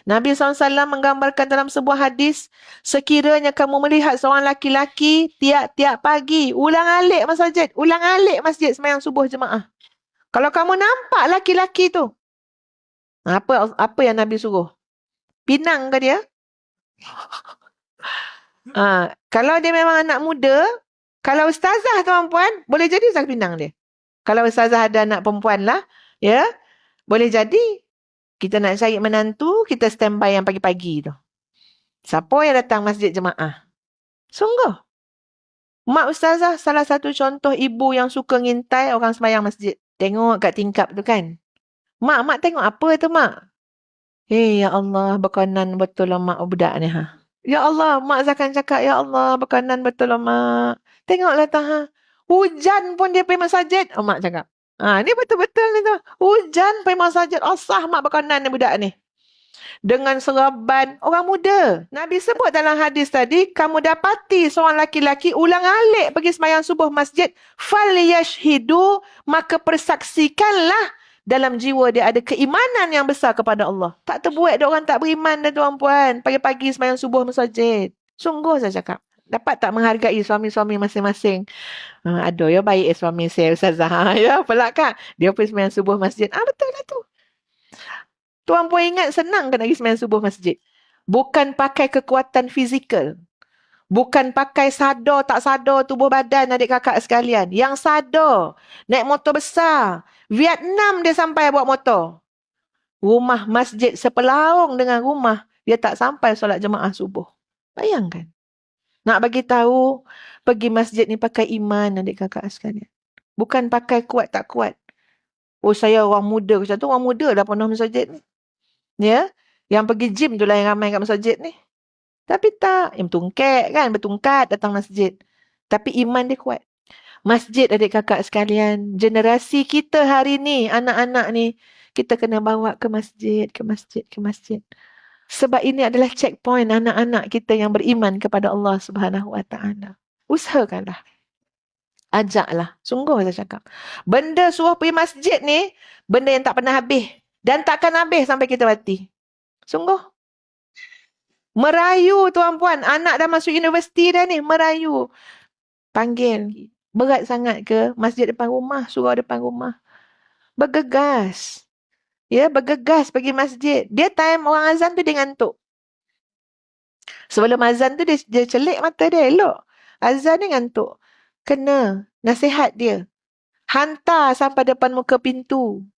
Nabi SAW menggambarkan dalam sebuah hadis, sekiranya kamu melihat seorang laki-laki tiap-tiap pagi, ulang-alik masjid sembahyang subuh jemaah. Kalau kamu nampak laki-laki tu, apa yang Nabi suruh? Pinang ke dia? Kalau dia memang anak muda, kalau ustazah tuan-puan, boleh jadi ustazah pinang dia. Kalau ustazah ada anak perempuan lah, ya, boleh jadi kita nak cari menantu, kita standby yang pagi-pagi tu. Siapa yang datang masjid jemaah? Sungguh. Mak ustazah salah satu contoh ibu yang suka ngintai orang sembahyang masjid. Tengok kat tingkap tu kan. Mak tengok apa tu mak? Ya Allah, berkenan betul lah mak budak ni ha. Ya Allah, mak akan cakap, ya Allah, berkenan betul lah mak. Tengoklah tak ha. Hujan pun dia pergi masjid. Mak cakap. Ni betul-betul ni tu. Hujan pergi masjid. Asah mak berkenan ni budak ni. Dengan serban orang muda. Nabi sebut dalam hadis tadi, kamu dapati seorang laki-laki ulang-alik pergi sembahyang subuh masjid, falyashhidu, maka persaksikanlah dalam jiwa dia ada keimanan yang besar kepada Allah. Tak terbuat dia orang tak beriman dah tuan-puan. Pagi-pagi sembahyang subuh masjid. Sungguh saya cakap. Dapat tak menghargai suami-suami masing-masing? Aduh ya baik suami saya Ustazah. Ya pelak kan? Dia pergi sembahyang subuh masjid. Betul lah tu. Tuan puan ingat senang kan pergi sembahyang subuh masjid? Bukan pakai kekuatan fizikal. Bukan pakai sadar tak sadar tubuh badan adik kakak sekalian. Yang sadar. Naik motor besar. Vietnam dia sampai bawa motor. Rumah masjid sepelaung dengan rumah. Dia tak sampai solat jemaah subuh. Bayangkan. Nak bagi tahu pergi masjid ni pakai iman adik kakak sekalian. Bukan pakai kuat tak kuat. Oh saya orang muda. Macam tu orang muda dah penuh masjid ni. Ya, yang pergi gym tu lah yang ramai kat masjid ni. Tapi tak, yang bertungkat datang masjid. Tapi iman dia kuat. Masjid adik kakak sekalian, generasi kita hari ni, anak-anak ni, kita kena bawa ke masjid. Sebab ini adalah checkpoint anak-anak kita yang beriman kepada Allah Subhanahu Wa Taala. Usahakanlah. Ajaklah. Sungguh saya cakap. Benda suruh pergi masjid ni, benda yang tak pernah habis. Dan takkan habis sampai kita mati. Sungguh. Merayu tuan-puan. Anak dah masuk universiti dah ni. Merayu. Panggil. Berat sangat ke? Masjid depan rumah. Surau depan rumah. Bergegas. Ya, bergegas pergi masjid. Dia time orang azan tu dia ngantuk. Sebelum azan tu dia celik mata dia elok. Azan dia ngantuk. Kena. Nasihat dia. Hantar sampai depan muka pintu.